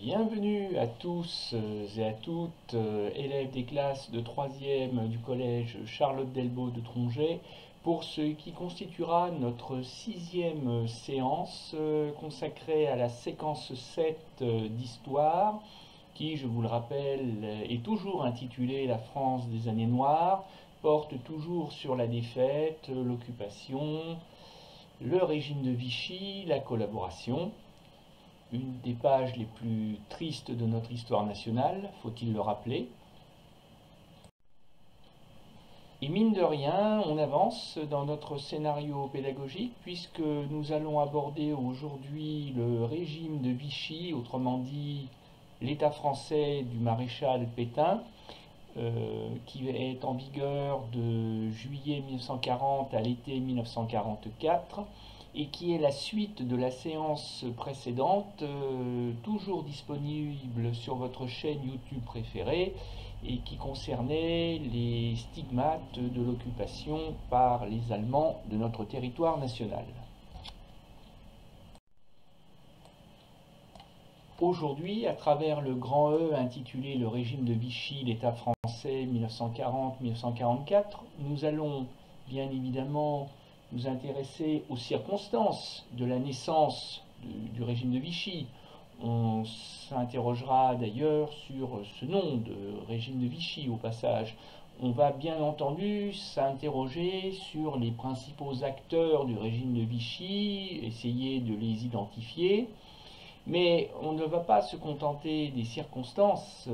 Bienvenue à tous et à toutes, élèves des classes de 3e du collège Charlotte Delbos de Tronget, pour ce qui constituera notre 6e séance consacrée à la séquence 7 d'histoire, qui, je vous le rappelle, est toujours intitulée La France des années noires, porte toujours sur la défaite, l'occupation, le régime de Vichy, la collaboration. Une des pages les plus tristes de notre histoire nationale, faut-il le rappeler. Et mine de rien, on avance dans notre scénario pédagogique puisque nous allons aborder aujourd'hui le régime de Vichy, autrement dit l'État français du maréchal Pétain, qui est en vigueur de juillet 1940 à l'été 1944, et qui est la suite de la séance précédente, toujours disponible sur votre chaîne YouTube préférée, et qui concernait les stigmates de l'occupation par les Allemands de notre territoire national. Aujourd'hui, à travers le grand E intitulé Le régime de Vichy, l'État français 1940-1944, nous allons bien évidemment nous intéresser aux circonstances de la naissance du régime de Vichy. On s'interrogera d'ailleurs sur ce nom de régime de Vichy au passage. On va bien entendu s'interroger sur les principaux acteurs du régime de Vichy, essayer de les identifier. Mais on ne va pas se contenter des circonstances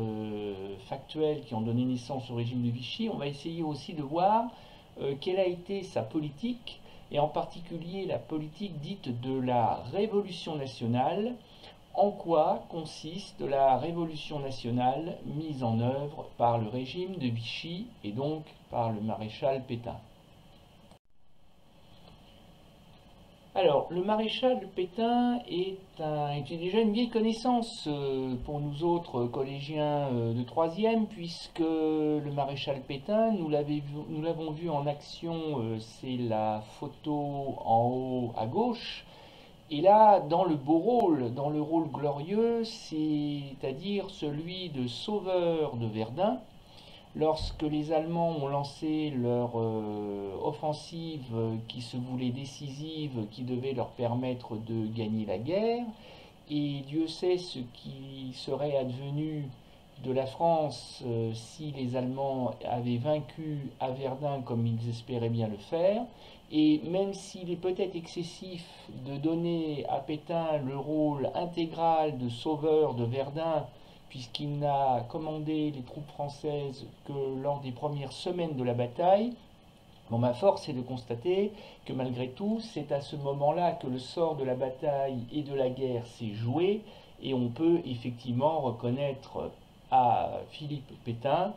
factuelles qui ont donné naissance au régime de Vichy. On va essayer aussi de voir quelle a été sa politique, et en particulier la politique dite de la Révolution nationale. En quoi consiste la Révolution nationale mise en œuvre par le régime de Vichy et donc par le maréchal Pétain. Alors, le maréchal Pétain est déjà une vieille connaissance pour nous autres collégiens de 3e, puisque le maréchal Pétain, nous l'avons vu en action, c'est la photo en haut à gauche, et là, dans le beau rôle, dans le rôle glorieux, c'est-à-dire celui de sauveur de Verdun, lorsque les Allemands ont lancé leur offensive qui se voulait décisive, qui devait leur permettre de gagner la guerre, et Dieu sait ce qui serait advenu de la France si les Allemands avaient vaincu à Verdun comme ils espéraient bien le faire. Et même s'il est peut-être excessif de donner à Pétain le rôle intégral de sauveur de Verdun, puisqu'il n'a commandé les troupes françaises que lors des premières semaines de la bataille, bon, ma force est de constater que malgré tout, c'est à ce moment-là que le sort de la bataille et de la guerre s'est joué, et on peut effectivement reconnaître à Philippe Pétain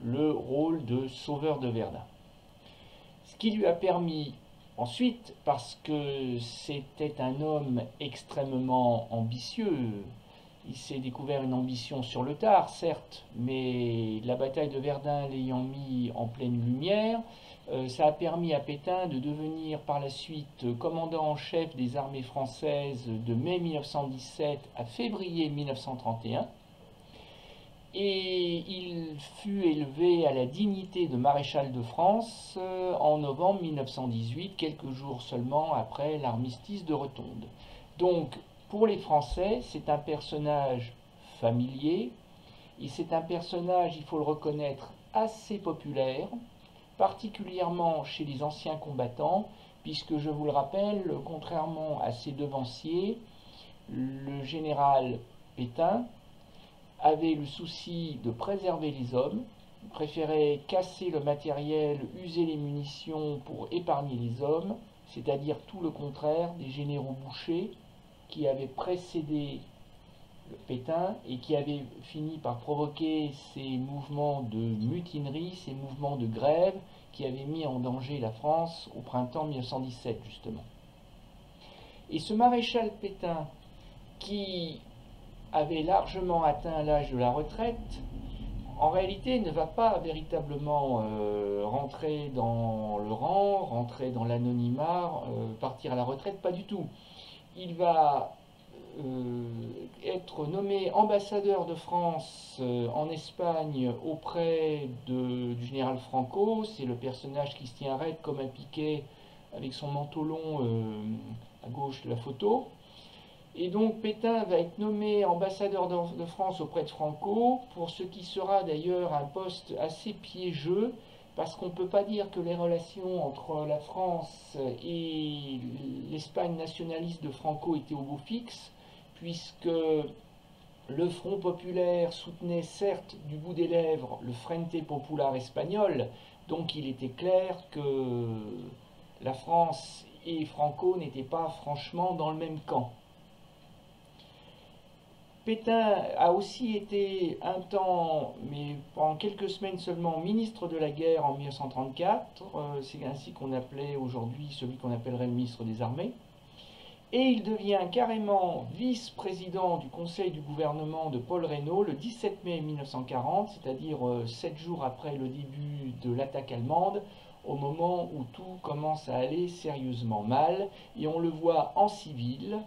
le rôle de sauveur de Verdun. Ce qui lui a permis ensuite, parce que c'était un homme extrêmement ambitieux, il s'est découvert une ambition sur le tard, certes, mais la bataille de Verdun l'ayant mis en pleine lumière, ça a permis à Pétain de devenir par la suite commandant en chef des armées françaises de mai 1917 à février 1931. Et il fut élevé à la dignité de maréchal de France en novembre 1918, quelques jours seulement après l'armistice de Rotonde. Donc, pour les Français, c'est un personnage familier, et c'est un personnage, il faut le reconnaître, assez populaire, particulièrement chez les anciens combattants, puisque je vous le rappelle, contrairement à ses devanciers, le général Pétain avait le souci de préserver les hommes, préférait casser le matériel, user les munitions pour épargner les hommes, c'est-à-dire tout le contraire des généraux bouchers qui avaient précédé le Pétain et qui avaient fini par provoquer ces mouvements de mutinerie, ces mouvements de grève qui avaient mis en danger la France au printemps 1917 justement. Et ce maréchal Pétain, qui avait largement atteint l'âge de la retraite, en réalité ne va pas véritablement rentrer dans le rang, rentrer dans l'anonymat, partir à la retraite, pas du tout. Il va être nommé ambassadeur de France en Espagne auprès du général Franco. C'est le personnage qui se tient raide comme un piquet avec son manteau long à gauche de la photo. Et donc Pétain va être nommé ambassadeur de France auprès de Franco, pour ce qui sera d'ailleurs un poste assez piégeux, parce qu'on ne peut pas dire que les relations entre la France et l'Espagne nationaliste de Franco étaient au beau fixe, puisque le Front populaire soutenait certes du bout des lèvres le Frente Popular espagnol, donc il était clair que la France et Franco n'étaient pas franchement dans le même camp. Pétain a aussi été un temps, mais pendant quelques semaines seulement, ministre de la guerre en 1934. C'est ainsi qu'on appelait aujourd'hui celui qu'on appellerait le ministre des Armées. Et il devient carrément vice-président du conseil du gouvernement de Paul Reynaud le 17 mai 1940, c'est-à-dire 7 jours après le début de l'attaque allemande, au moment où tout commence à aller sérieusement mal. Et on le voit en civil,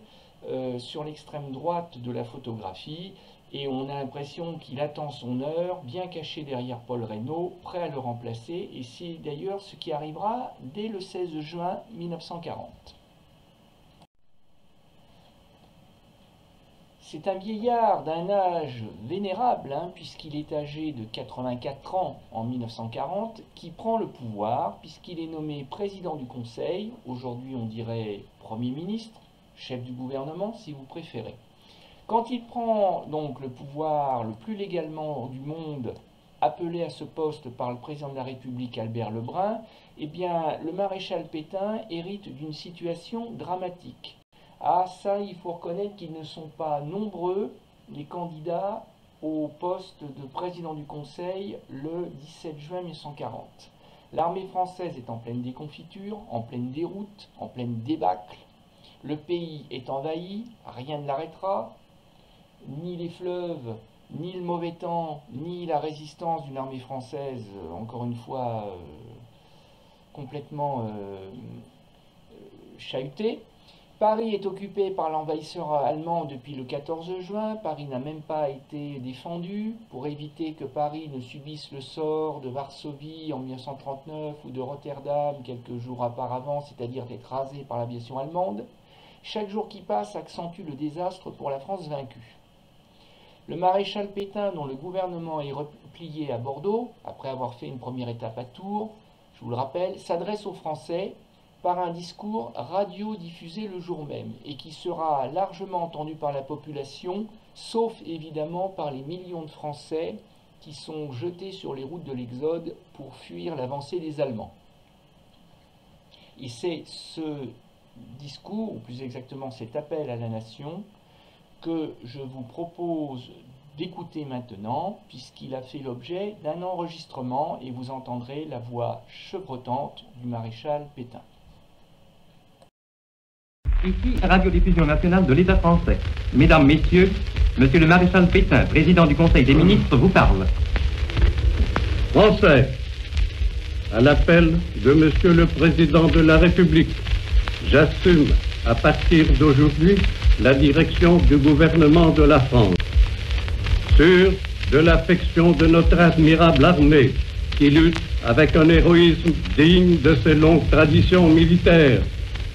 sur l'extrême droite de la photographie, et on a l'impression qu'il attend son heure, bien caché derrière Paul Reynaud, prêt à le remplacer, et c'est d'ailleurs ce qui arrivera dès le 16 juin 1940. C'est un vieillard d'un âge vénérable, puisqu'il est âgé de 84 ans en 1940, qui prend le pouvoir, puisqu'il est nommé président du Conseil, aujourd'hui on dirait Premier ministre, chef du gouvernement si vous préférez. Quand il prend donc le pouvoir le plus légalement du monde, appelé à ce poste par le président de la République Albert Lebrun, eh bien le maréchal Pétain hérite d'une situation dramatique. Ah ça, il faut reconnaître qu'ils ne sont pas nombreux, les candidats au poste de président du Conseil le 17 juin 1940. L'armée française est en pleine déconfiture, en pleine déroute, en pleine débâcle. Le pays est envahi, rien ne l'arrêtera, ni les fleuves, ni le mauvais temps, ni la résistance d'une armée française, encore une fois, complètement chahutée. Paris est occupé par l'envahisseur allemand depuis le 14 juin. Paris n'a même pas été défendu pour éviter que Paris ne subisse le sort de Varsovie en 1939 ou de Rotterdam quelques jours auparavant, c'est-à-dire d'être rasé par l'aviation allemande. Chaque jour qui passe accentue le désastre pour la France vaincue. Le maréchal Pétain, dont le gouvernement est replié à Bordeaux, après avoir fait une première étape à Tours, je vous le rappelle, s'adresse aux Français par un discours radio-diffusé le jour même, et qui sera largement entendu par la population, sauf évidemment par les millions de Français qui sont jetés sur les routes de l'Exode pour fuir l'avancée des Allemands. Et c'est ce discours, ou plus exactement cet appel à la nation, que je vous propose d'écouter maintenant, puisqu'il a fait l'objet d'un enregistrement, et vous entendrez la voix chevrotante du maréchal Pétain. Ici, Radiodiffusion nationale de l'État français. Mesdames, Messieurs, Monsieur le maréchal Pétain, président du Conseil des ministres, vous parle. Français, à l'appel de Monsieur le Président de la République, j'assume à partir d'aujourd'hui la direction du gouvernement de la France. Sûr de l'affection de notre admirable armée qui lutte avec un héroïsme digne de ses longues traditions militaires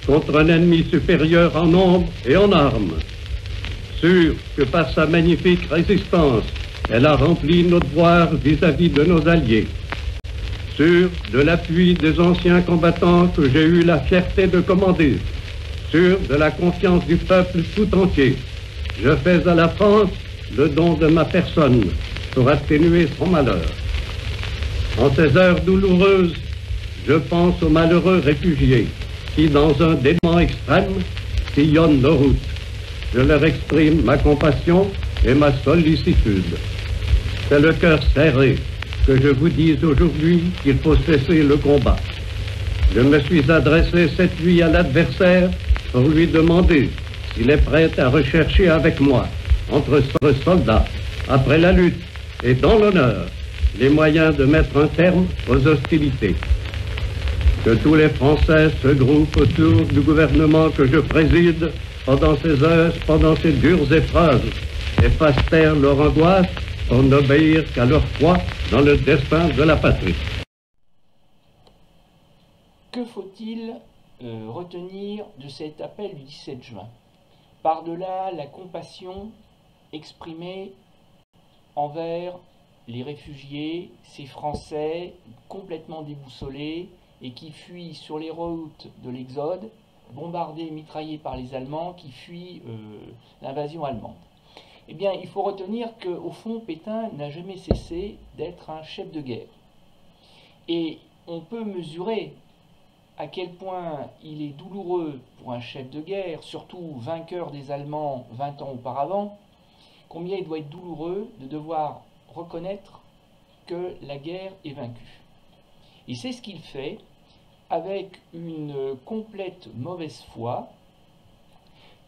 contre un ennemi supérieur en nombre et en armes. Sûr que par sa magnifique résistance, elle a rempli nos devoirs vis-à-vis de nos alliés. Sûr de l'appui des anciens combattants que j'ai eu la fierté de commander. Sûr de la confiance du peuple tout entier. Je fais à la France le don de ma personne pour atténuer son malheur. En ces heures douloureuses, je pense aux malheureux réfugiés qui, dans un dénuement extrême, sillonnent nos routes. Je leur exprime ma compassion et ma sollicitude. C'est le cœur serré que je vous dise aujourd'hui qu'il faut cesser le combat. Je me suis adressé cette nuit à l'adversaire pour lui demander s'il est prêt à rechercher avec moi, entre soldats, après la lutte et dans l'honneur, les moyens de mettre un terme aux hostilités. Que tous les Français se groupent autour du gouvernement que je préside pendant ces heures, pendant ces dures épreuves, et fassent taire leur angoisse pour n'obéir qu'à leur foi dans le destin de la patrie. Que faut-il retenir de cet appel du 17 juin? Par-delà la compassion exprimée envers les réfugiés, ces Français complètement déboussolés et qui fuient sur les routes de l'Exode, bombardés, mitraillés par les Allemands, qui fuient l'invasion allemande. Eh bien, il faut retenir qu'au fond, Pétain n'a jamais cessé d'être un chef de guerre. Et on peut mesurer à quel point il est douloureux pour un chef de guerre, surtout vainqueur des Allemands 20 ans auparavant, combien il doit être douloureux de devoir reconnaître que la guerre est vaincue. Et c'est ce qu'il fait avec une complète mauvaise foi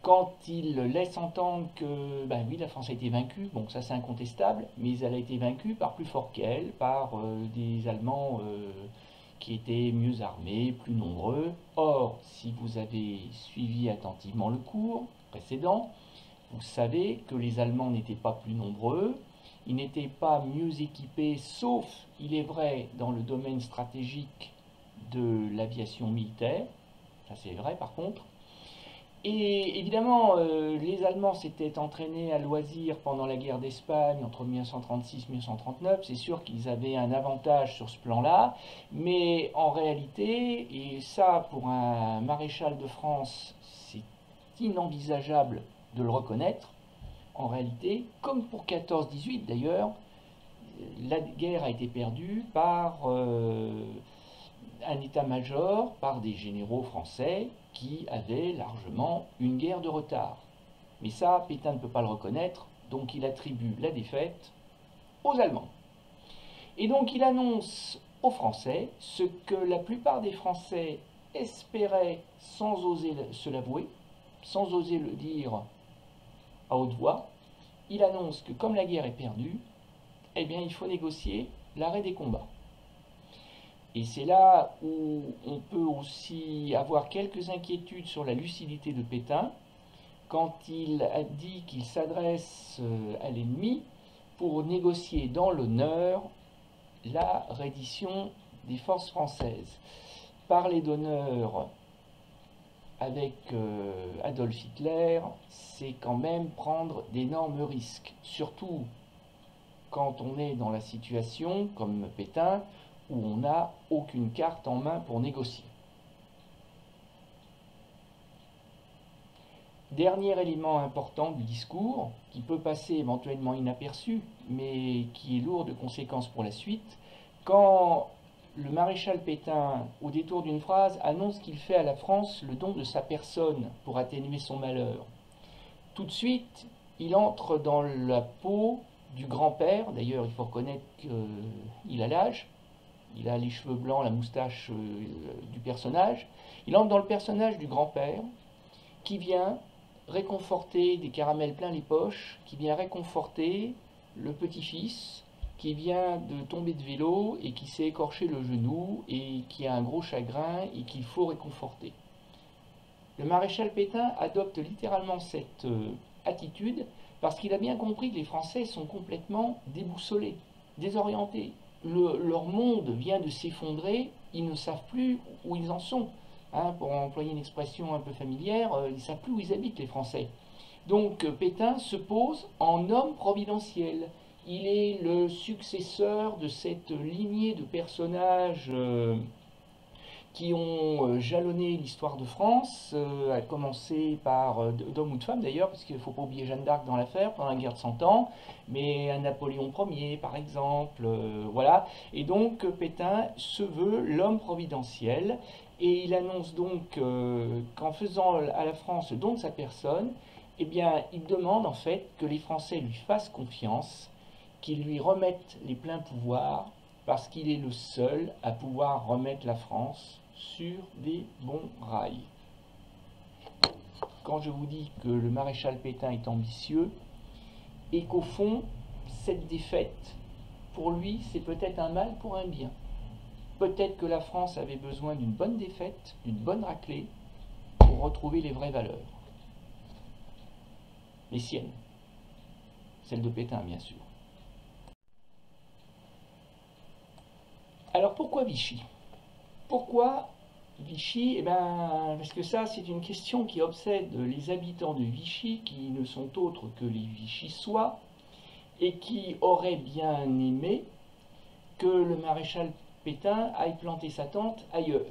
quand il laisse entendre que, ben oui, la France a été vaincue, bon ça c'est incontestable, mais elle a été vaincue par plus fort qu'elle, par des Allemands qui étaient mieux armés, plus nombreux. Or, si vous avez suivi attentivement le cours précédent, vous savez que les Allemands n'étaient pas plus nombreux, ils n'étaient pas mieux équipés, sauf, il est vrai, dans le domaine stratégique de l'aviation militaire, ça c'est vrai par contre. Et évidemment, les Allemands s'étaient entraînés à loisir pendant la guerre d'Espagne entre 1936 et 1939. C'est sûr qu'ils avaient un avantage sur ce plan-là, mais en réalité, et ça pour un maréchal de France, c'est inenvisageable de le reconnaître, en réalité, comme pour 14-18 d'ailleurs, la guerre a été perdue par un état-major, par des généraux français qui avaient largement une guerre de retard. Mais ça, Pétain ne peut pas le reconnaître, donc il attribue la défaite aux Allemands. Et donc il annonce aux Français ce que la plupart des Français espéraient sans oser se l'avouer, sans oser le dire à haute voix. Il annonce que comme la guerre est perdue, eh bien il faut négocier l'arrêt des combats. Et c'est là où on peut aussi avoir quelques inquiétudes sur la lucidité de Pétain, quand il a dit qu'il s'adresse à l'ennemi pour négocier dans l'honneur la reddition des forces françaises. Parler d'honneur avec Adolf Hitler, c'est quand même prendre d'énormes risques, surtout quand on est dans la situation, comme Pétain, où on n'a aucune carte en main pour négocier. Dernier élément important du discours, qui peut passer éventuellement inaperçu, mais qui est lourd de conséquences pour la suite, quand le maréchal Pétain, au détour d'une phrase, annonce qu'il fait à la France le don de sa personne pour atténuer son malheur. Tout de suite, il entre dans la peau du grand-père, d'ailleurs il faut reconnaître qu'il a l'âge, il a les cheveux blancs, la moustache du personnage. Il entre dans le personnage du grand-père qui vient réconforter des caramels plein les poches, qui vient réconforter le petit-fils qui vient de tomber de vélo et qui s'est écorché le genou et qui a un gros chagrin et qu'il faut réconforter. Le maréchal Pétain adopte littéralement cette attitude parce qu'il a bien compris que les Français sont complètement déboussolés, désorientés. Leur monde vient de s'effondrer, ils ne savent plus où ils en sont. Hein, pour employer une expression un peu familière, ils ne savent plus où ils habitent, les Français. Donc Pétain se pose en homme providentiel. Il est le successeur de cette lignée de personnages qui ont jalonné l'histoire de France, à commencer par d'hommes ou de femmes d'ailleurs, parce qu'il ne faut pas oublier Jeanne d'Arc dans l'affaire, pendant la guerre de 100 ans, mais un Napoléon Ier par exemple, voilà. Et donc Pétain se veut l'homme providentiel, et il annonce donc qu'en faisant à la France le don de sa personne, eh bien il demande en fait que les Français lui fassent confiance, qu'ils lui remettent les pleins pouvoirs, parce qu'il est le seul à pouvoir remettre la France sur des bons rails. Quand je vous dis que le maréchal Pétain est ambitieux, et qu'au fond, cette défaite, pour lui, c'est peut-être un mal pour un bien. Peut-être que la France avait besoin d'une bonne défaite, d'une bonne raclée, pour retrouver les vraies valeurs. Les siennes. celle de Pétain bien sûr. Alors pourquoi Vichy? Pourquoi Vichy? Eh bien, parce que ça, c'est une question qui obsède les habitants de Vichy, qui ne sont autres que les Vichysois, et qui auraient bien aimé que le maréchal Pétain aille planter sa tente ailleurs,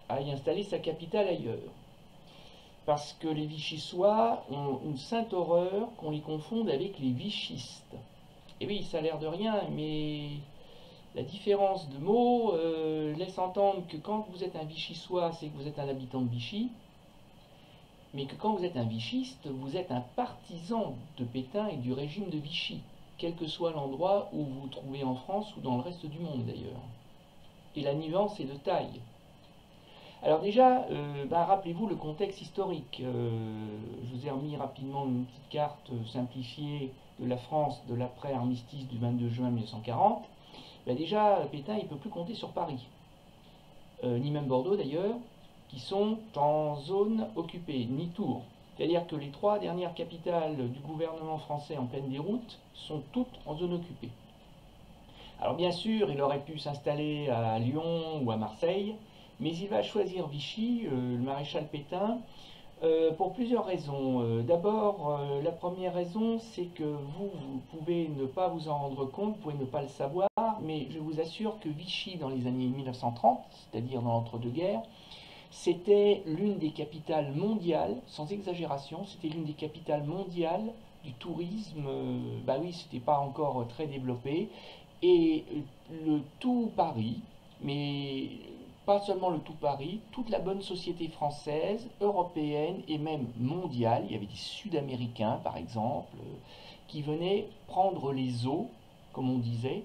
aille installer sa capitale ailleurs. Parce que les Vichysois ont une sainte horreur qu'on les confonde avec les vichistes. Et oui, ça a l'air de rien, mais la différence de mots laisse entendre que quand vous êtes un Vichysois, c'est que vous êtes un habitant de Vichy, mais que quand vous êtes un vichiste, vous êtes un partisan de Pétain et du régime de Vichy, quel que soit l'endroit où vous vous trouvez en France ou dans le reste du monde d'ailleurs. Et la nuance est de taille. Alors déjà, rappelez-vous le contexte historique. Je vous ai remis rapidement une petite carte simplifiée de la France de l'après-armistice du 22 juin 1940. Déjà, Pétain, il ne peut plus compter sur Paris, ni même Bordeaux d'ailleurs, qui sont en zone occupée, ni Tours. C'est-à-dire que les 3 dernières capitales du gouvernement français en pleine déroute sont toutes en zone occupée. Alors bien sûr, il aurait pu s'installer à Lyon ou à Marseille, mais il va choisir Vichy, le maréchal Pétain, pour plusieurs raisons. D'abord, la première raison, c'est que vous pouvez ne pas vous en rendre compte, vous pouvez ne pas le savoir, mais je vous assure que Vichy, dans les années 1930, c'est-à-dire dans l'entre-deux-guerres, c'était l'une des capitales mondiales, sans exagération, c'était l'une des capitales mondiales du tourisme. Oui, c'était pas encore très développé. Et le tout Paris, mais pas seulement le tout Paris, toute la bonne société française, européenne et même mondiale, il y avait des Sud-Américains par exemple, qui venaient prendre les eaux, comme on disait,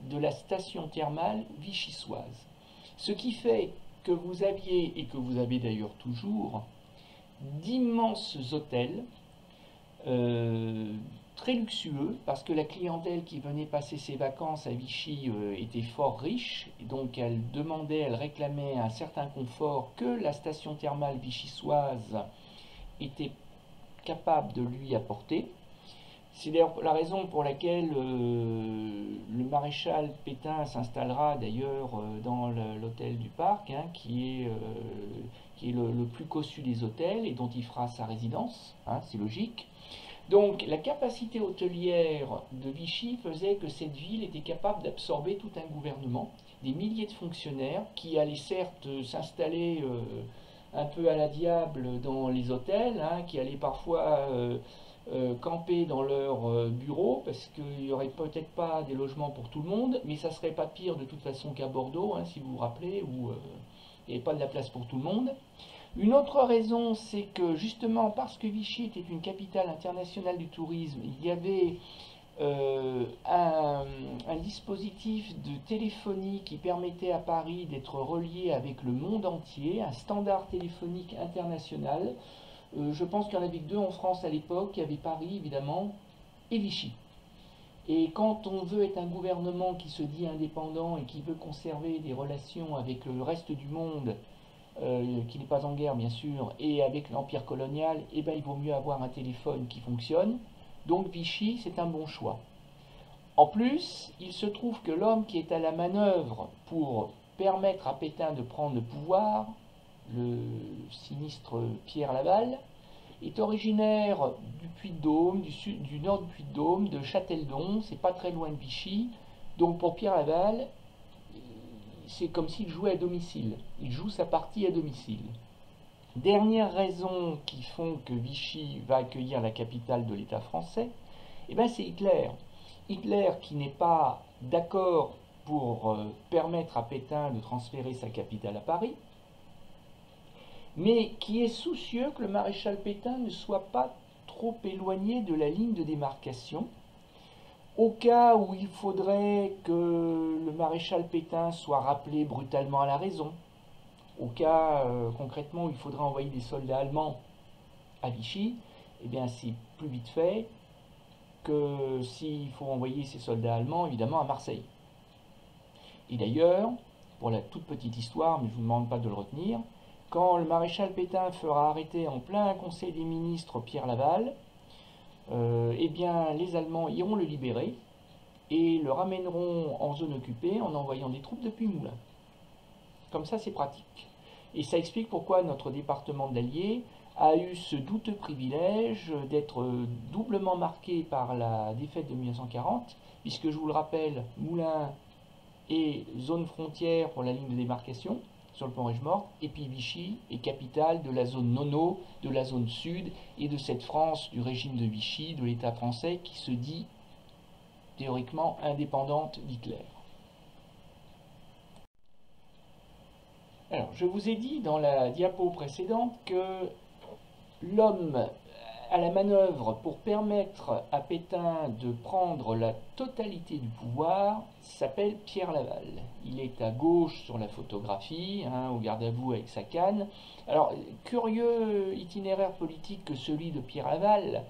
de la station thermale vichysoise. Ce qui fait que vous aviez, et que vous avez d'ailleurs toujours, d'immenses hôtels, très luxueux, parce que la clientèle qui venait passer ses vacances à Vichy était fort riche, et donc elle demandait, elle réclamait un certain confort que la station thermale vichysoise était capable de lui apporter. C'est d'ailleurs la raison pour laquelle le maréchal Pétain s'installera d'ailleurs dans l'hôtel du Parc, qui est le plus cossu des hôtels et dont il fera sa résidence, c'est logique. Donc la capacité hôtelière de Vichy faisait que cette ville était capable d'absorber tout un gouvernement, des milliers de fonctionnaires qui allaient certes s'installer un peu à la diable dans les hôtels, qui allaient parfois camper dans leur bureau, parce qu'il n'y aurait peut-être pas des logements pour tout le monde, mais ça serait pas pire de toute façon qu'à Bordeaux, si vous vous rappelez, où il n'y avait pas de la place pour tout le monde. Une autre raison, c'est que justement parce que Vichy était une capitale internationale du tourisme, il y avait un dispositif de téléphonie qui permettait à Paris d'être relié avec le monde entier, un standard téléphonique international. Je pense qu'il y en avait que 2 en France à l'époque, il y avait Paris évidemment et Vichy. Et quand on veut être un gouvernement qui se dit indépendant et qui veut conserver des relations avec le reste du monde, qui n'est pas en guerre bien sûr, et avec l'empire colonial, il vaut mieux avoir un téléphone qui fonctionne. Donc Vichy, c'est un bon choix. En plus, il se trouve que l'homme qui est à la manœuvre pour permettre à Pétain de prendre le pouvoir, le sinistre Pierre Laval, est originaire du Puy-de-Dôme, du nord du Puy-de-Dôme, de Châteldon, c'est pas très loin de Vichy. Donc pour Pierre Laval, c'est comme s'il jouait à domicile. Il joue sa partie à domicile. Dernière raison qui font que Vichy va accueillir la capitale de l'État français, c'est Hitler. Hitler qui n'est pas d'accord pour permettre à Pétain de transférer sa capitale à Paris, mais qui est soucieux que le maréchal Pétain ne soit pas trop éloigné de la ligne de démarcation, au cas où il faudrait que le maréchal Pétain soit rappelé brutalement à la raison, au cas concrètement où il faudrait envoyer des soldats allemands à Vichy, c'est plus vite fait que s'il faut envoyer ces soldats allemands évidemment à Marseille. Et d'ailleurs, pour la toute petite histoire, mais je ne vous demande pas de le retenir, quand le maréchal Pétain fera arrêter en plein conseil des ministres Pierre Laval, eh bien, les Allemands iront le libérer et le ramèneront en zone occupée en envoyant des troupes depuis Moulins. Comme ça, c'est pratique. Et ça explique pourquoi notre département d'Allier a eu ce douteux privilège d'être doublement marqué par la défaite de 1940, puisque je vous le rappelle, Moulins est zone frontière pour la ligne de démarcation sur le pont Rougemort, et puis Vichy est capitale de la zone Nono, de la zone sud, et de cette France du régime de Vichy, de l'État français, qui se dit théoriquement indépendante d'Hitler. Alors, je vous ai dit dans la diapo précédente que l'homme à la manœuvre pour permettre à Pétain de prendre la totalité du pouvoir s'appelle Pierre Laval. Il est à gauche sur la photographie, au garde à vous avec sa canne. Alors, curieux itinéraire politique que celui de Pierre Laval,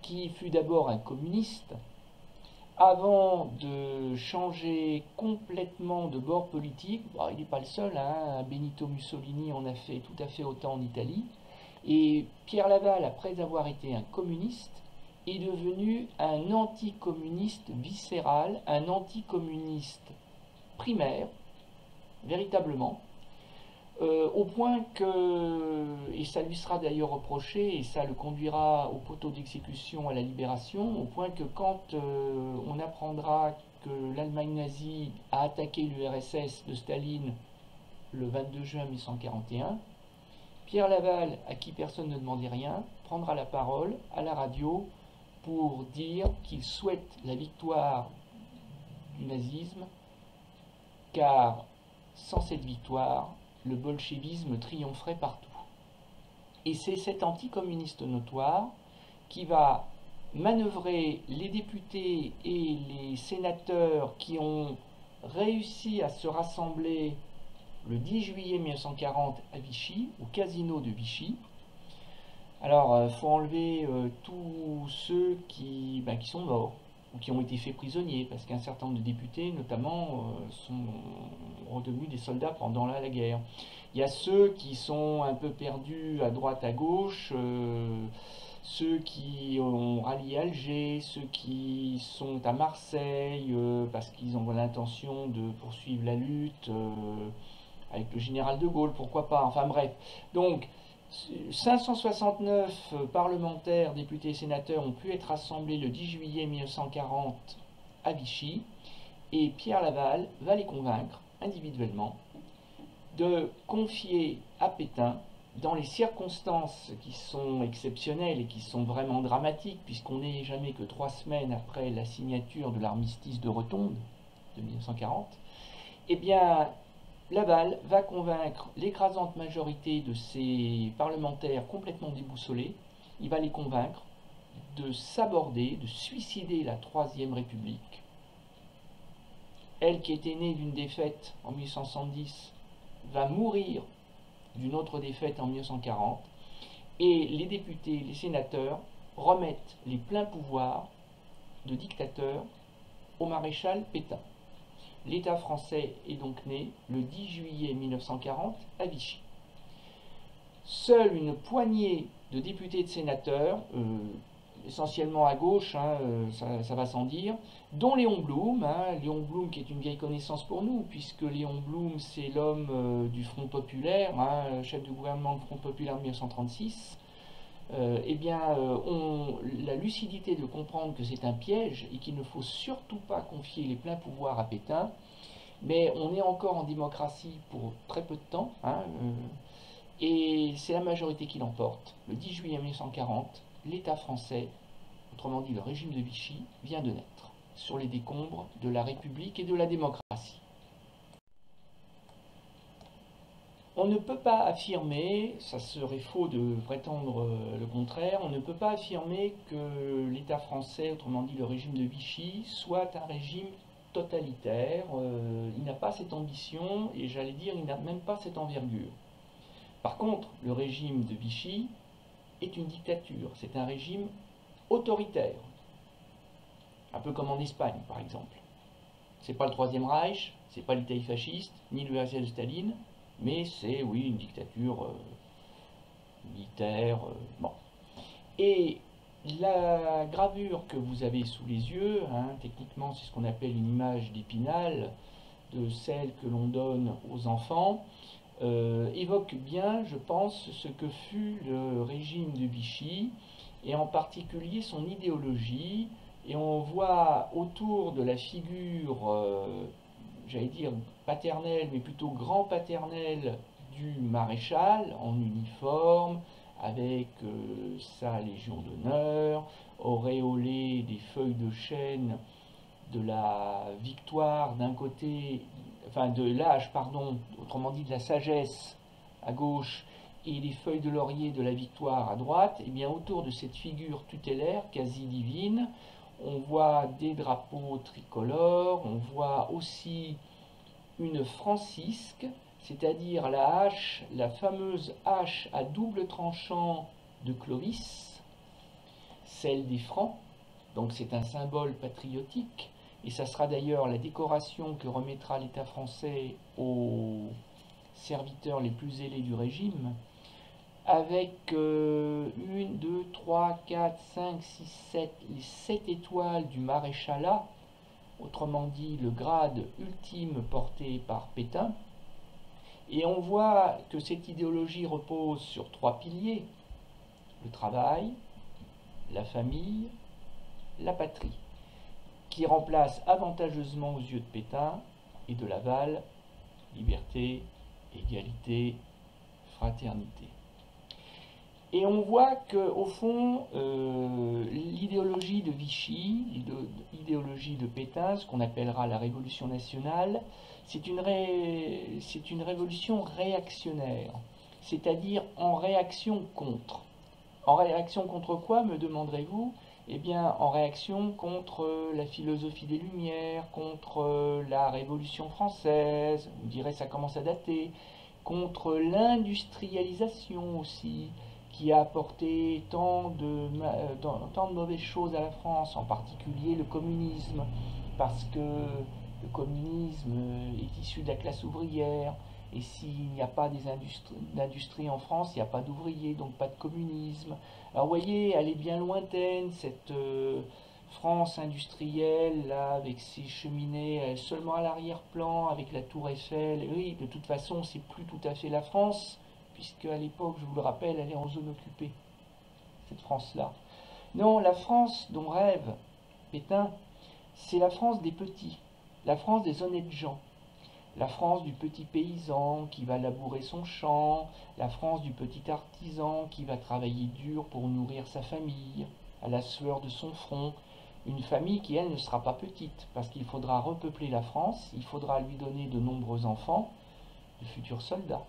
qui fut d'abord un communiste, avant de changer complètement de bord politique. Bon, il n'est pas le seul, Benito Mussolini en a fait tout à fait autant en Italie. Et Pierre Laval, après avoir été un communiste, est devenu un anticommuniste viscéral, un anticommuniste primaire, véritablement, au point que, et ça lui sera d'ailleurs reproché, et ça le conduira au poteau d'exécution à la Libération, au point que quand on apprendra que l'Allemagne nazie a attaqué l'URSS de Staline le 22 juin 1941, Pierre Laval, à qui personne ne demandait rien, prendra la parole à la radio pour dire qu'il souhaite la victoire du nazisme, car sans cette victoire, le bolchevisme triompherait partout. Et c'est cet anticommuniste notoire qui va manœuvrer les députés et les sénateurs qui ont réussi à se rassembler le 10 juillet 1940 à Vichy, au casino de Vichy. Alors, il faut enlever tous ceux qui sont morts ou qui ont été faits prisonniers, parce qu'un certain nombre de députés, notamment, sont redevenus des soldats pendant la guerre. Il y a ceux qui sont un peu perdus à droite, à gauche, ceux qui ont rallié Alger, ceux qui sont à Marseille, parce qu'ils ont l'intention de poursuivre la lutte avec le général de Gaulle, pourquoi pas, enfin bref. Donc, 569 parlementaires, députés et sénateurs ont pu être rassemblés le 10 juillet 1940 à Vichy, et Pierre Laval va les convaincre individuellement de confier à Pétain, dans les circonstances qui sont exceptionnelles et qui sont vraiment dramatiques, puisqu'on n'est jamais que 3 semaines après la signature de l'armistice de Rotonde de 1940, eh bien, Laval va convaincre l'écrasante majorité de ces parlementaires complètement déboussolés, il va les convaincre de s'aborder, de suicider la Troisième République. Elle qui était née d'une défaite en 1870 va mourir d'une autre défaite en 1940, et les députés, les sénateurs remettent les pleins pouvoirs de dictateur au maréchal Pétain. L'État français est donc né le 10 juillet 1940 à Vichy. Seule une poignée de députés et de sénateurs, essentiellement à gauche, ça va sans dire, dont Léon Blum, Léon Blum qui est une vieille connaissance pour nous, puisque Léon Blum c'est l'homme du Front Populaire, chef du gouvernement du Front Populaire de 1936, ont la lucidité de comprendre que c'est un piège et qu'il ne faut surtout pas confier les pleins pouvoirs à Pétain, mais on est encore en démocratie pour très peu de temps, et c'est la majorité qui l'emporte. Le 10 juillet 1940, l'État français, autrement dit le régime de Vichy, vient de naître sur les décombres de la République et de la démocratie. On ne peut pas affirmer, ça serait faux de prétendre le contraire, on ne peut pas affirmer que l'État français, autrement dit le régime de Vichy, soit un régime totalitaire. Il n'a pas cette ambition, et j'allais dire, il n'a même pas cette envergure. Par contre, le régime de Vichy est une dictature, c'est un régime autoritaire, un peu comme en Espagne par exemple. C'est pas le Troisième Reich, c'est pas l'Italie fasciste, ni l'URSS de Staline, mais c'est, oui, une dictature militaire. Bon. Et La gravure que vous avez sous les yeux, hein, techniquement c'est ce qu'on appelle une image d'Épinal, de celle que l'on donne aux enfants, évoque bien, je pense, ce que fut le régime de Vichy, et en particulier son idéologie, et on voit autour de la figure, j'allais dire paternelle, mais plutôt grand-paternelle du maréchal, en uniforme, avec sa Légion d'honneur, auréolé des feuilles de chêne de la victoire d'un côté, enfin de l'âge, pardon, autrement dit de la sagesse à gauche, et les feuilles de laurier de la victoire à droite, et bien autour de cette figure tutélaire, quasi divine, on voit des drapeaux tricolores, on voit aussi une francisque, c'est-à-dire la hache, la fameuse hache à double tranchant de Clovis, celle des Francs, donc c'est un symbole patriotique, et ça sera d'ailleurs la décoration que remettra l'État français aux serviteurs les plus zélés du régime, avec 1, 2, 3, 4, 5, 6, 7, les 7 étoiles du maréchalat, autrement dit le grade ultime porté par Pétain. Et on voit que cette idéologie repose sur 3 piliers: le travail, la famille, la patrie, qui remplace avantageusement aux yeux de Pétain et de Laval liberté, égalité, fraternité. Et on voit qu'au fond, l'idéologie de Vichy, l'idéologie de Pétain, ce qu'on appellera la Révolution nationale, c'est une révolution réactionnaire, c'est-à-dire en réaction contre. En réaction contre quoi, me demanderez-vous? Eh bien, en réaction contre la philosophie des Lumières, contre la Révolution française, on dirait ça commence à dater, contre l'industrialisation aussi, qui a apporté tant de mauvaises choses à la France, en particulier le communisme, parce que le communisme est issu de la classe ouvrière, et s'il n'y a pas d'industrie en France, il n'y a pas d'ouvriers, donc pas de communisme. Alors vous voyez, elle est bien lointaine, cette France industrielle, là, avec ses cheminées seulement à l'arrière-plan, avec la tour Eiffel. Et oui, de toute façon, c'est plus tout à fait la France, puisque à l'époque, je vous le rappelle, elle est en zone occupée, cette France-là. Non, la France dont rêve Pétain, c'est la France des petits, la France des honnêtes gens, la France du petit paysan qui va labourer son champ, la France du petit artisan qui va travailler dur pour nourrir sa famille, à la sueur de son front, une famille qui, elle, ne sera pas petite, parce qu'il faudra repeupler la France, il faudra lui donner de nombreux enfants, de futurs soldats.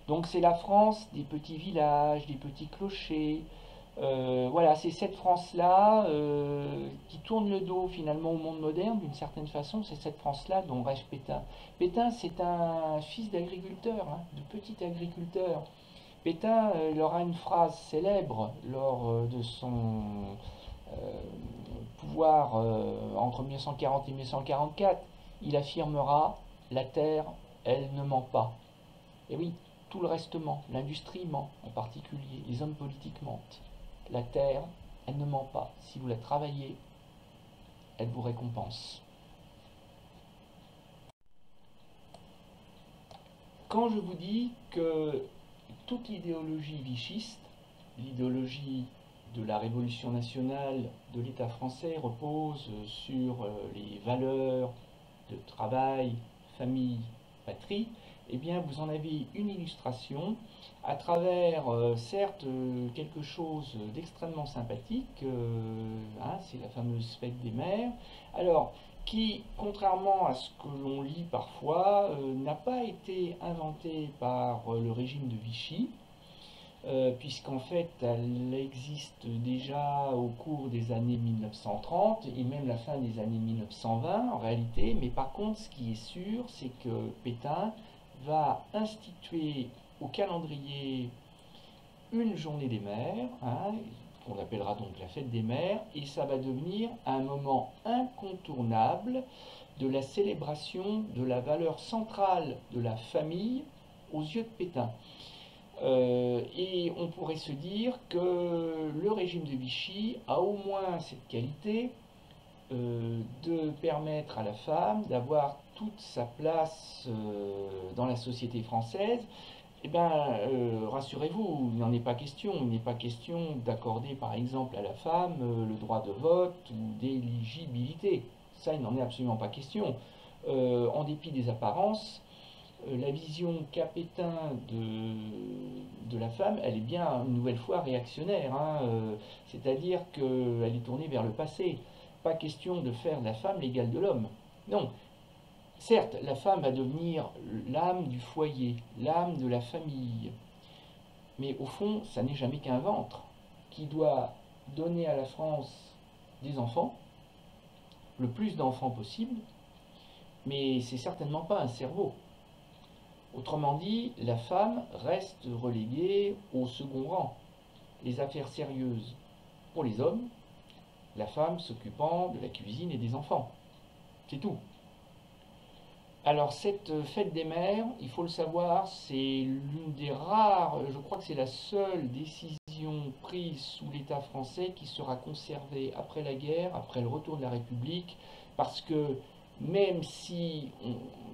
Donc c'est la France des petits villages, des petits clochers. Voilà, c'est cette France-là qui tourne le dos finalement au monde moderne d'une certaine façon. C'est cette France-là dont rêve Pétain. Pétain, c'est un fils d'agriculteur, hein, de petit agriculteur. Pétain, il aura une phrase célèbre lors de son pouvoir entre 1940 et 1944. Il affirmera: la terre, elle ne ment pas. Et oui, tout le reste ment, l'industrie ment en particulier, les hommes politiques mentent. La terre, elle ne ment pas. Si vous la travaillez, elle vous récompense. Quand je vous dis que toute l'idéologie vichiste, l'idéologie de la Révolution nationale, de l'État français, repose sur les valeurs de travail, famille, patrie, eh bien vous en avez une illustration à travers, certes, quelque chose d'extrêmement sympathique, hein, c'est la fameuse fête des mères, alors qui, contrairement à ce que l'on lit parfois, n'a pas été inventée par le régime de Vichy, puisqu'en fait elle existe déjà au cours des années 1930 et même la fin des années 1920 en réalité, mais par contre ce qui est sûr, c'est que Pétain va instituer au calendrier une journée des mères, hein, qu'on appellera donc la fête des mères, et ça va devenir un moment incontournable de la célébration de la valeur centrale de la famille aux yeux de Pétain. Et on pourrait se dire que le régime de Vichy a au moins cette qualité de permettre à la femme d'avoir toute sa place dans la société française. Eh bien, rassurez-vous, il n'en est pas question. Il n'est pas question d'accorder, par exemple, à la femme le droit de vote ou d'éligibilité. Ça, il n'en est absolument pas question. En dépit des apparences, la vision qu'a Pétain de la femme, elle est bien une nouvelle fois réactionnaire. C'est-à-dire qu'elle est tournée vers le passé. Pas question de faire de la femme l'égale de l'homme. Non. Certes, la femme va devenir l'âme du foyer, l'âme de la famille. Mais au fond, ça n'est jamais qu'un ventre qui doit donner à la France des enfants, le plus d'enfants possible, mais c'est certainement pas un cerveau. Autrement dit, la femme reste reléguée au second rang. Les affaires sérieuses pour les hommes, la femme s'occupant de la cuisine et des enfants. C'est tout. Alors cette fête des mères, il faut le savoir, c'est l'une des rares, je crois que c'est la seule décision prise sous l'État français qui sera conservée après la guerre, après le retour de la République, parce que même si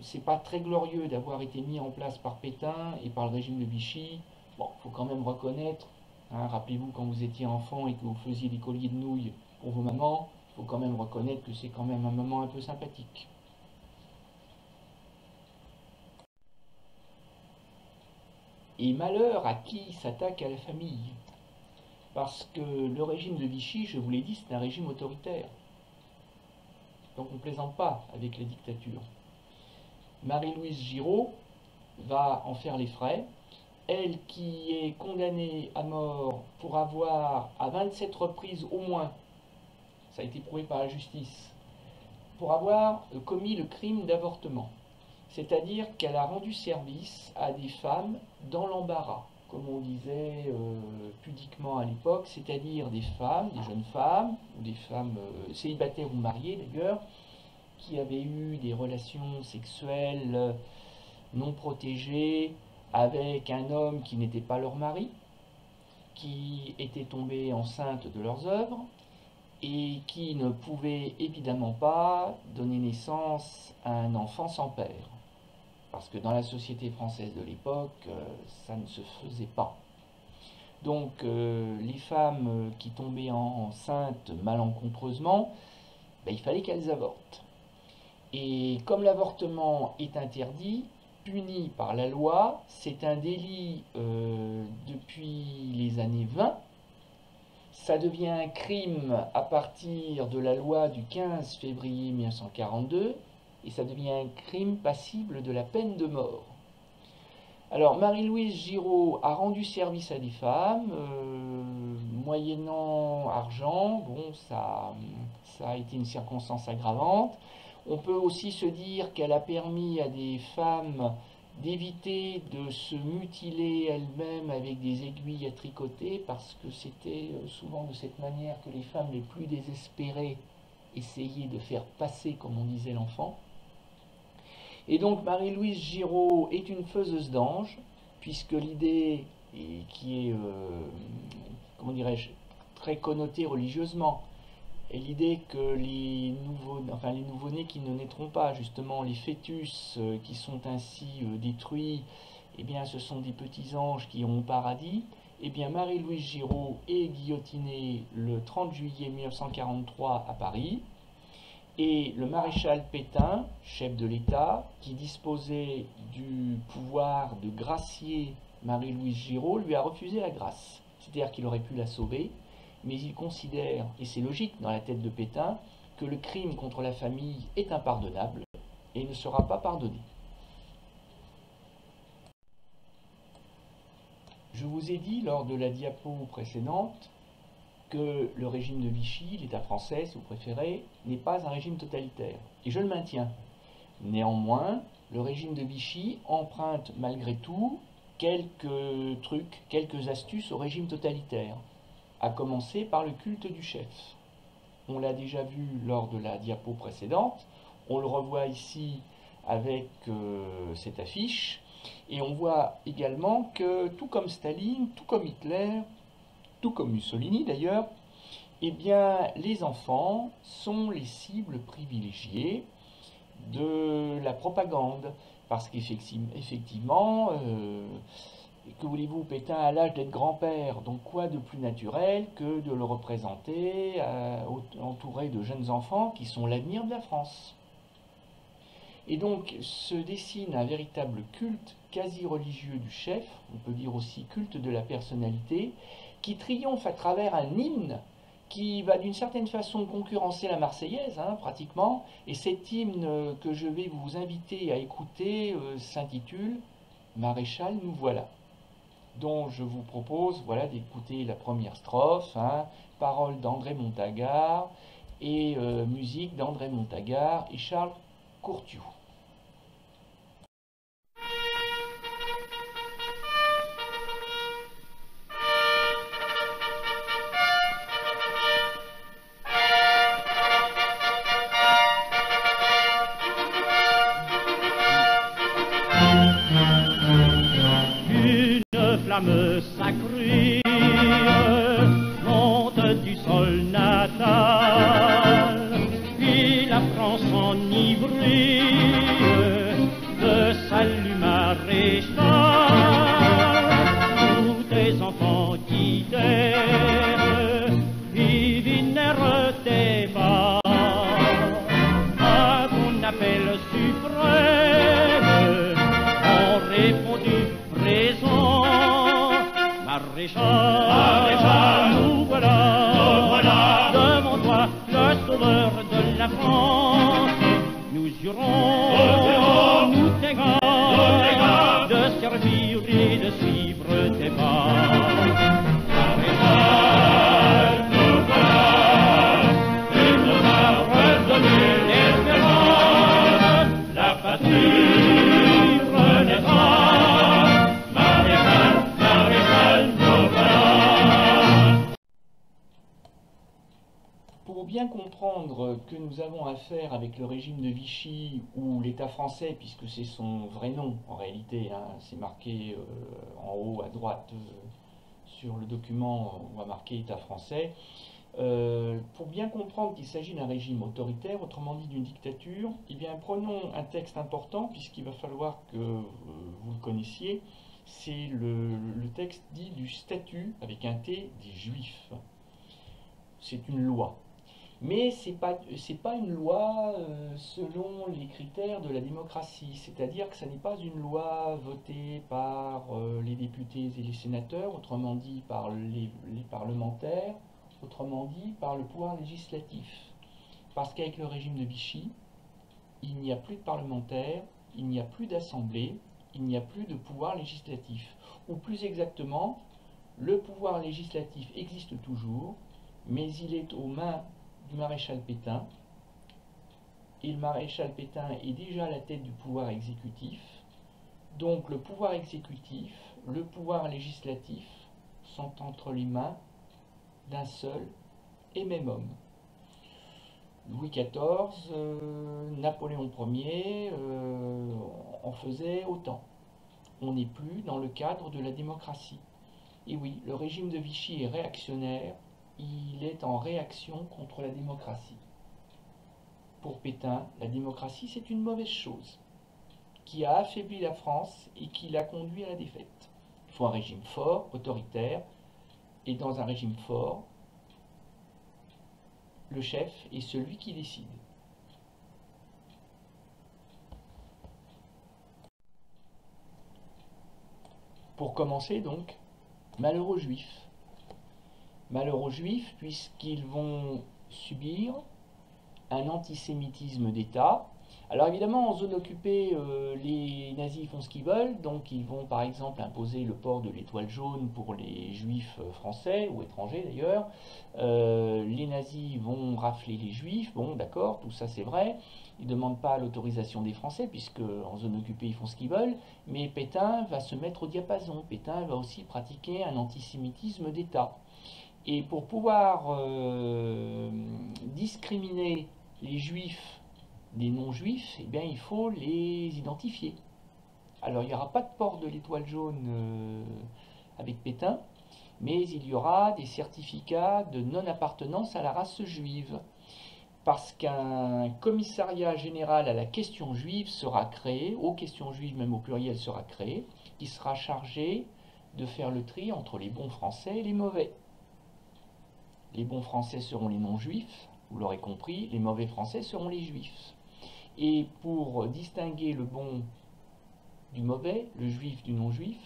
c'est pas très glorieux d'avoir été mis en place par Pétain et par le régime de Vichy, bon, il faut quand même reconnaître, rappelez-vous quand vous étiez enfant et que vous faisiez des colliers de nouilles pour vos mamans, il faut quand même reconnaître que c'est quand même un moment un peu sympathique. Et malheur à qui s'attaque à la famille. Parce que le régime de Vichy, je vous l'ai dit, c'est un régime autoritaire. Donc on ne plaisante pas avec la dictature. Marie-Louise Giraud va en faire les frais. Elle qui est condamnée à mort pour avoir, à 27 reprises au moins, ça a été prouvé par la justice, pour avoir commis le crime d'avortement. C'est-à-dire qu'elle a rendu service à des femmes dans l'embarras, comme on disait pudiquement à l'époque, c'est-à-dire des femmes, des jeunes femmes, ou des femmes célibataires ou mariées d'ailleurs, qui avaient eu des relations sexuelles non protégées avec un homme qui n'était pas leur mari, qui étaient tombées enceintes de leurs œuvres, et qui ne pouvaient évidemment pas donner naissance à un enfant sans père. Parce que dans la société française de l'époque, ça ne se faisait pas. Donc les femmes qui tombaient enceintes malencontreusement, il fallait qu'elles avortent. Et comme l'avortement est interdit, puni par la loi, c'est un délit depuis les années 20. Ça devient un crime à partir de la loi du 15 février 1942, et ça devient un crime passible de la peine de mort. Alors Marie-Louise Giraud a rendu service à des femmes, moyennant argent, bon ça a été une circonstance aggravante. On peut aussi se dire qu'elle a permis à des femmes d'éviter de se mutiler elles-mêmes avec des aiguilles à tricoter, parce que c'était souvent de cette manière que les femmes les plus désespérées essayaient de faire passer, comme on disait, l'enfant. Et donc Marie-Louise Giraud est une faiseuse d'anges, puisque l'idée, qui est, comment dirais-je, très connotée religieusement, est l'idée que les nouveau-nés qui ne naîtront pas, justement les fœtus qui sont ainsi détruits, eh bien ce sont des petits anges qui iront au paradis. Eh bien Marie-Louise Giraud est guillotinée le 30 juillet 1943 à Paris. Et le maréchal Pétain, chef de l'État, qui disposait du pouvoir de gracier Marie-Louise Giraud, lui a refusé la grâce. C'est-à-dire qu'il aurait pu la sauver, mais il considère, et c'est logique dans la tête de Pétain, que le crime contre la famille est impardonnable et ne sera pas pardonné. Je vous ai dit lors de la diapo précédente que le régime de Vichy, l'État français, si vous préférez, n'est pas un régime totalitaire. Et je le maintiens. Néanmoins, le régime de Vichy emprunte malgré tout quelques trucs, quelques astuces au régime totalitaire, à commencer par le culte du chef. On l'a déjà vu lors de la diapo précédente, on le revoit ici avec cette affiche. Et on voit également que, tout comme Staline, tout comme Hitler, tout comme Mussolini d'ailleurs, eh bien, les enfants sont les cibles privilégiées de la propagande. Parce qu'effectivement, que voulez-vous, Pétain a l'âge d'être grand-père, donc quoi de plus naturel que de le représenter entouré de jeunes enfants qui sont l'avenir de la France. Et donc se dessine un véritable culte quasi-religieux du chef, on peut dire aussi culte de la personnalité, qui triomphe à travers un hymne qui va d'une certaine façon concurrencer la Marseillaise, pratiquement, et cet hymne que je vais vous inviter à écouter s'intitule « Maréchal, nous voilà », dont je vous propose d'écouter la première strophe, paroles d'André Montagard et musique d'André Montagard et Charles Courtiou. Flamme sacrée monte du sol natal, et la France enivrée de salut maréchal. Tous tes enfants quittèrent et vinrent tes bas à ton appel suprême, ont répondu présent. Maréchal, nous voilà, devant toi, le sauveur de la France. Nous jurons, nous t'égons, de servir et de suivre tes pas. Maréchal, nous voilà, et nous a redonné l'espérance, la patrie renaîtra. Pour bien comprendre que nous avons affaire avec le régime de Vichy ou l'État français, puisque c'est son vrai nom en réalité, c'est marqué en haut à droite sur le document, on va marquer État français, pour bien comprendre qu'il s'agit d'un régime autoritaire, autrement dit d'une dictature, eh bien prenons un texte important, puisqu'il va falloir que vous le connaissiez, c'est le texte dit du statut, avec un T, des Juifs. C'est une loi. Mais ce n'est pas une loi selon les critères de la démocratie, c'est-à-dire que ce n'est pas une loi votée par les députés et les sénateurs, autrement dit par les parlementaires, autrement dit par le pouvoir législatif. Parce qu'avec le régime de Vichy, il n'y a plus de parlementaires, il n'y a plus d'assemblée, il n'y a plus de pouvoir législatif. Ou plus exactement, le pouvoir législatif existe toujours, mais il est aux mains du maréchal Pétain, et le maréchal Pétain est déjà à la tête du pouvoir exécutif, donc le pouvoir exécutif, le pouvoir législatif sont entre les mains d'un seul et même homme. Louis XIV, Napoléon Ier en faisaient autant. On n'est plus dans le cadre de la démocratie. Et oui, le régime de Vichy est réactionnaire, il est en réaction contre la démocratie. Pour Pétain, la démocratie c'est une mauvaise chose, qui a affaibli la France et qui l'a conduit à la défaite. Il faut un régime fort, autoritaire, et dans un régime fort, le chef est celui qui décide. Pour commencer donc, malheur aux Juifs. Malheur aux Juifs puisqu'ils vont subir un antisémitisme d'État. Alors évidemment, en zone occupée, les nazis font ce qu'ils veulent, donc ils vont par exemple imposer le port de l'étoile jaune pour les juifs français, ou étrangers d'ailleurs. Les nazis vont rafler les juifs, bon d'accord, tout ça c'est vrai. Ils ne demandent pas l'autorisation des Français, puisque en zone occupée ils font ce qu'ils veulent, mais Pétain va se mettre au diapason. Pétain va aussi pratiquer un antisémitisme d'État. Et pour pouvoir discriminer les juifs des non-juifs, eh bien, il faut les identifier. Alors il n'y aura pas de port de l'étoile jaune avec Pétain, mais il y aura des certificats de non-appartenance à la race juive, parce qu'un commissariat général à la question juive sera créé, aux questions juives même au pluriel sera créé, qui sera chargé de faire le tri entre les bons français et les mauvais. Les bons français seront les non-juifs, vous l'aurez compris, les mauvais français seront les juifs. Et pour distinguer le bon du mauvais, le juif du non-juif,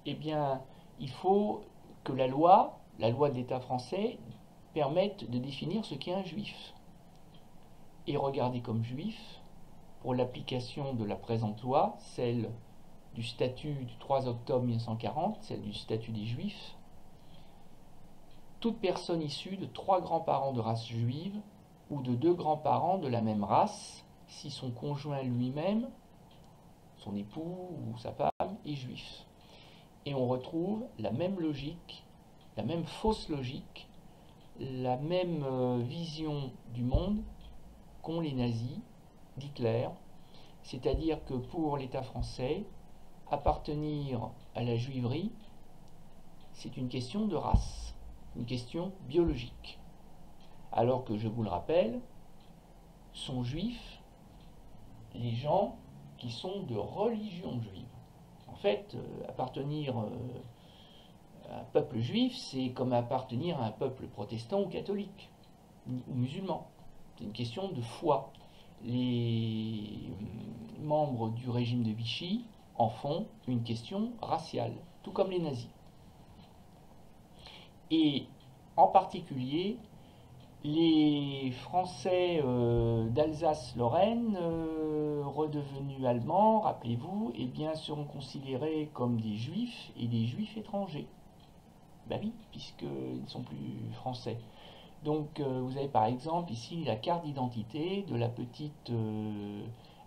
eh bien, il faut que la loi de l'État français, permette de définir ce qu'est un juif. Et regarder comme juif, pour l'application de la présente loi, celle du statut du 3 octobre 1940, celle du statut des juifs, toute personne issue de 3 grands-parents de race juive ou de 2 grands-parents de la même race, si son conjoint lui-même, son époux ou sa femme, est juif. Et on retrouve la même logique, la même fausse logique, la même vision du monde qu'ont les nazis d'Hitler, c'est-à-dire que pour l'État français, appartenir à la juiverie, c'est une question de race, une question biologique. Alors que, je vous le rappelle, sont juifs les gens qui sont de religion juive. En fait, appartenir à un peuple juif, c'est comme appartenir à un peuple protestant ou catholique, ou musulman. C'est une question de foi. Les membres du régime de Vichy en font une question raciale, tout comme les nazis. Et en particulier, les Français d'Alsace-Lorraine, redevenus allemands, rappelez-vous, eh bien, seront considérés comme des juifs et des juifs étrangers. Ben oui, puisqu'ils ne sont plus français. Donc vous avez par exemple ici la carte d'identité de la petite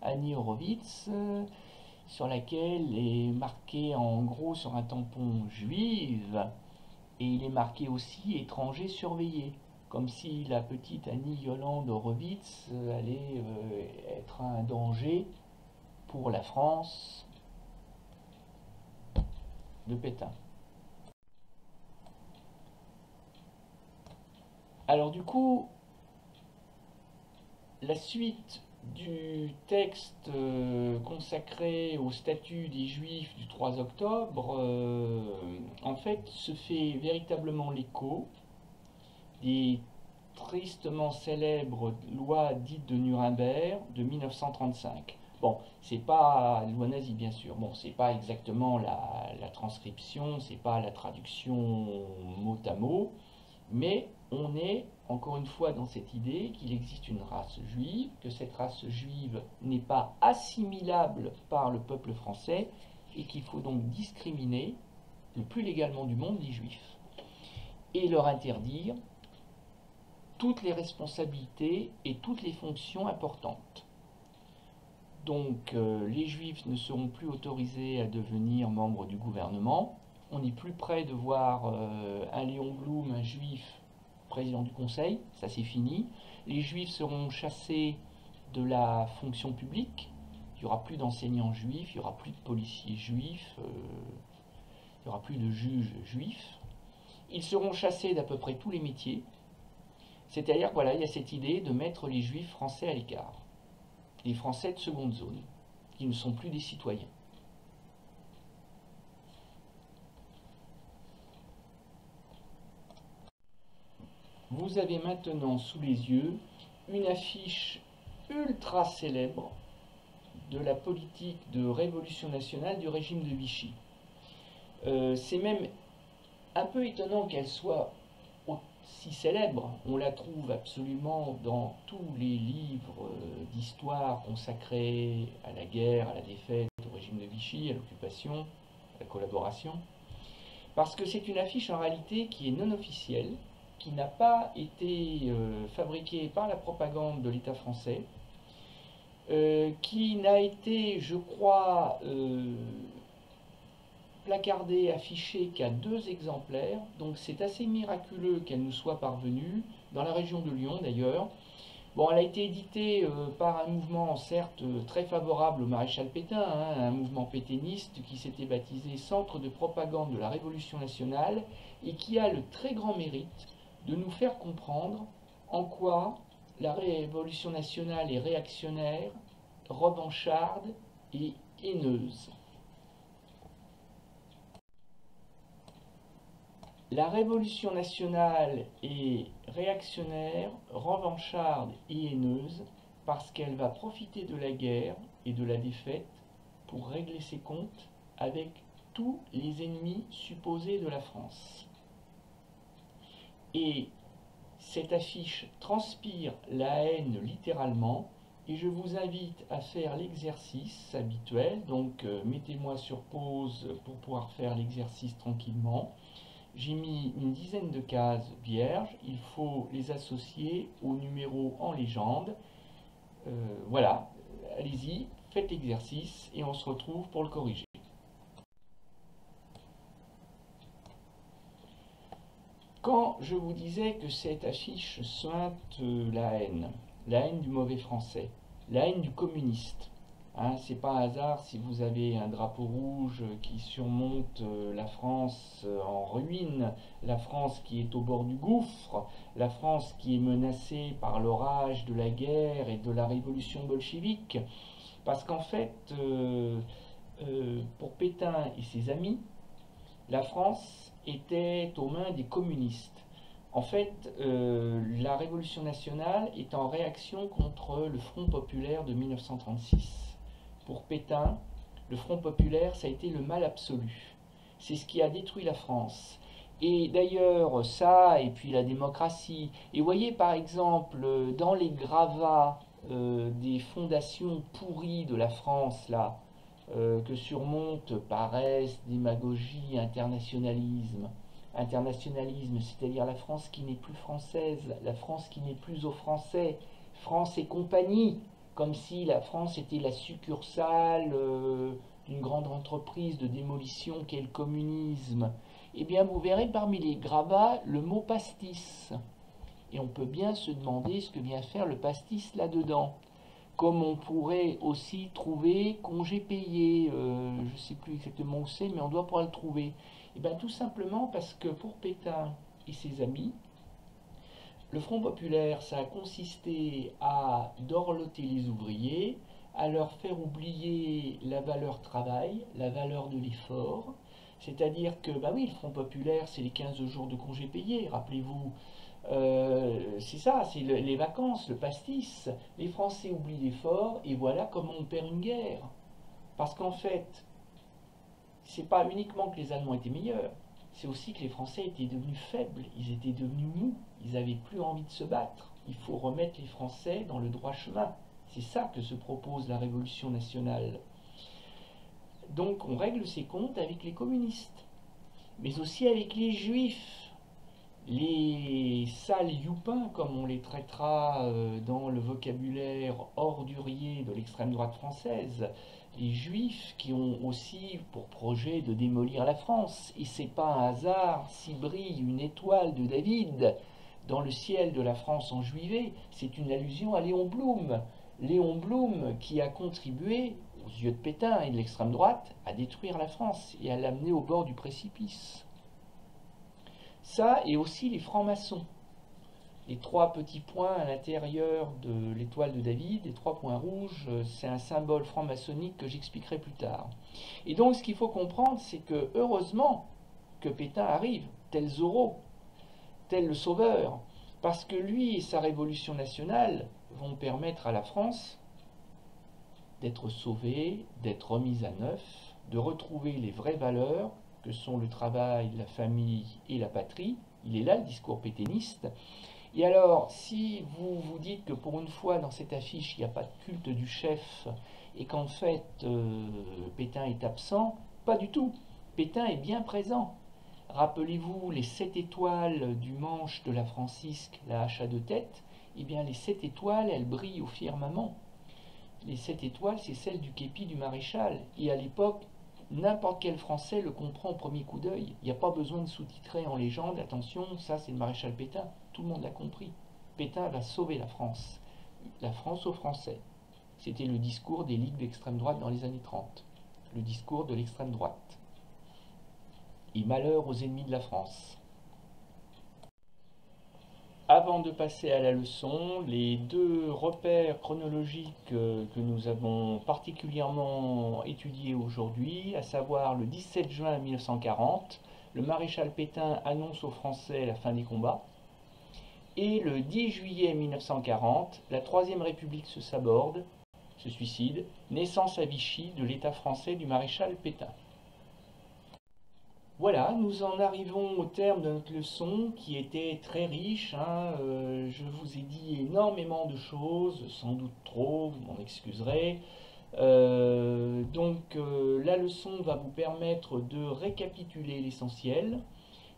Annie Horowitz, sur laquelle est marqué en gros sur un tampon juive, et il est marqué aussi étranger surveillé, comme si la petite Annie Yolande Horowitz allait être un danger pour la France de Pétain. Alors du coup, la suite du texte consacré au statut des Juifs du 3 octobre, en fait, se fait véritablement l'écho des tristement célèbres lois dites de Nuremberg de 1935. Bon, c'est pas la loi nazie, bien sûr. Bon, c'est pas exactement la transcription, c'est pas la traduction mot à mot, mais on est encore une fois dans cette idée qu'il existe une race juive, que cette race juive n'est pas assimilable par le peuple français et qu'il faut donc discriminer le plus légalement du monde les juifs et leur interdire toutes les responsabilités et toutes les fonctions importantes. Donc les juifs ne seront plus autorisés à devenir membres du gouvernement. On n'est plus près de voir un Léon Blum, un juif, président du conseil, ça c'est fini. Les juifs seront chassés de la fonction publique, il n'y aura plus d'enseignants juifs, il n'y aura plus de policiers juifs, il n'y aura plus de juges juifs. Ils seront chassés d'à peu près tous les métiers, c'est-à-dire voilà, il y a cette idée de mettre les juifs français à l'écart, les français de seconde zone, qui ne sont plus des citoyens. Vous avez maintenant sous les yeux une affiche ultra célèbre de la politique de révolution nationale du régime de Vichy. C'est même un peu étonnant qu'elle soit aussi célèbre. On la trouve absolument dans tous les livres d'histoire consacrés à la guerre, à la défaite, au régime de Vichy, à l'occupation, à la collaboration. Parce que c'est une affiche en réalité qui est non officielle, qui n'a pas été fabriqué par la propagande de l'État français, qui n'a été, je crois, placardé, affiché qu'à 2 exemplaires, donc c'est assez miraculeux qu'elle nous soit parvenue, dans la région de Lyon d'ailleurs. Bon, elle a été éditée par un mouvement certes très favorable au maréchal Pétain, hein, un mouvement pétainiste qui s'était baptisé Centre de propagande de la Révolution nationale et qui a le très grand mérite de nous faire comprendre en quoi la Révolution nationale est réactionnaire, revancharde et haineuse. La Révolution nationale est réactionnaire, revancharde et haineuse parce qu'elle va profiter de la guerre et de la défaite pour régler ses comptes avec tous les ennemis supposés de la France. Et cette affiche transpire la haine littéralement et je vous invite à faire l'exercice habituel, donc mettez-moi sur pause pour pouvoir faire l'exercice tranquillement. J'ai mis une dizaine de cases vierges, il faut les associer au numéro en légende. Voilà, allez-y, faites l'exercice et on se retrouve pour le corriger. Quand je vous disais que cette affiche suinte la haine du mauvais français, la haine du communiste, hein, c'est pas un hasard si vous avez un drapeau rouge qui surmonte la France en ruine, la France qui est au bord du gouffre, la France qui est menacée par l'orage de la guerre et de la révolution bolchevique. Parce qu'en fait, pour Pétain et ses amis, la France était aux mains des communistes. En fait, la Révolution nationale est en réaction contre le Front populaire de 1936. Pour Pétain, le Front populaire, ça a été le mal absolu. C'est ce qui a détruit la France. Et d'ailleurs, ça, et puis la démocratie. Et voyez par exemple, dans les gravats des fondations pourries de la France, là, que surmontent paresse, démagogie, internationalisme. Internationalisme, c'est-à-dire la France qui n'est plus française, la France qui n'est plus aux Français, France et compagnie, comme si la France était la succursale d'une grande entreprise de démolition qu'est le communisme. Eh bien, vous verrez parmi les gravats le mot pastis. Et on peut bien se demander ce que vient faire le pastis là-dedans. Comme on pourrait aussi trouver congé payé, je ne sais plus exactement où c'est, mais on doit pouvoir le trouver. Et bien tout simplement parce que pour Pétain et ses amis, le Front populaire, ça a consisté à dorloter les ouvriers, à leur faire oublier la valeur travail, la valeur de l'effort. C'est-à-dire que, bah oui, le Front populaire, c'est les 15 jours de congé payés, rappelez-vous. C'est ça, c'est les vacances, le pastis. Les Français oublient l'effort et voilà comment on perd une guerre. Parce qu'en fait, c'est pas uniquement que les Allemands étaient meilleurs, c'est aussi que les Français étaient devenus faibles, ils étaient devenus mous, ils n'avaient plus envie de se battre. Il faut remettre les Français dans le droit chemin. C'est ça que se propose la Révolution nationale. Donc on règle ses comptes avec les communistes, mais aussi avec les Juifs. Les sales youpins, comme on les traitera dans le vocabulaire ordurier de l'extrême droite française, les juifs qui ont aussi pour projet de démolir la France. Et c'est pas un hasard si brille une étoile de David dans le ciel de la France enjuivée, c'est une allusion à Léon Blum. Léon Blum qui a contribué, aux yeux de Pétain et de l'extrême droite, à détruire la France et à l'amener au bord du précipice. Ça, et aussi les francs-maçons. Les 3 petits points à l'intérieur de l'étoile de David, les 3 points rouges, c'est un symbole franc-maçonnique que j'expliquerai plus tard. Et donc, ce qu'il faut comprendre, c'est que, heureusement, que Pétain arrive, tel Zorro, tel le sauveur, parce que lui et sa révolution nationale vont permettre à la France d'être sauvée, d'être remise à neuf, de retrouver les vraies valeurs, que sont le travail, la famille et la patrie. Il est là le discours pétainiste. Et alors, si vous vous dites que pour une fois dans cette affiche, il n'y a pas de culte du chef et qu'en fait Pétain est absent, pas du tout. Pétain est bien présent. Rappelez-vous les 7 étoiles du manche de la Francisque, la hache à 2 têtes. Eh bien, les 7 étoiles, elles brillent au firmament. Les 7 étoiles, c'est celle du képi du maréchal. Et à l'époque, n'importe quel Français le comprend au premier coup d'œil. Il n'y a pas besoin de sous-titrer en légende. Attention, ça c'est le maréchal Pétain. Tout le monde l'a compris. Pétain va sauver la France. la France aux Français. C'était le discours des ligues d'extrême droite dans les années 30. Le discours de l'extrême droite. Et malheur aux ennemis de la France. Avant de passer à la leçon, les deux repères chronologiques que nous avons particulièrement étudiés aujourd'hui, à savoir le 17 juin 1940, le maréchal Pétain annonce aux Français la fin des combats, et le 10 juillet 1940, la Troisième République se saborde, se suicide, naissance à Vichy de l'État français du maréchal Pétain. Voilà, nous en arrivons au terme de notre leçon qui était très riche. Je vous ai dit énormément de choses, sans doute trop, vous m'en excuserez. La leçon va vous permettre de récapituler l'essentiel.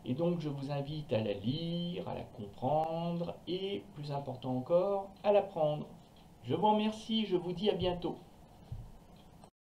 Et donc je vous invite à la lire, à la comprendre et, plus important encore, à l'apprendre. Je vous remercie, je vous dis à bientôt.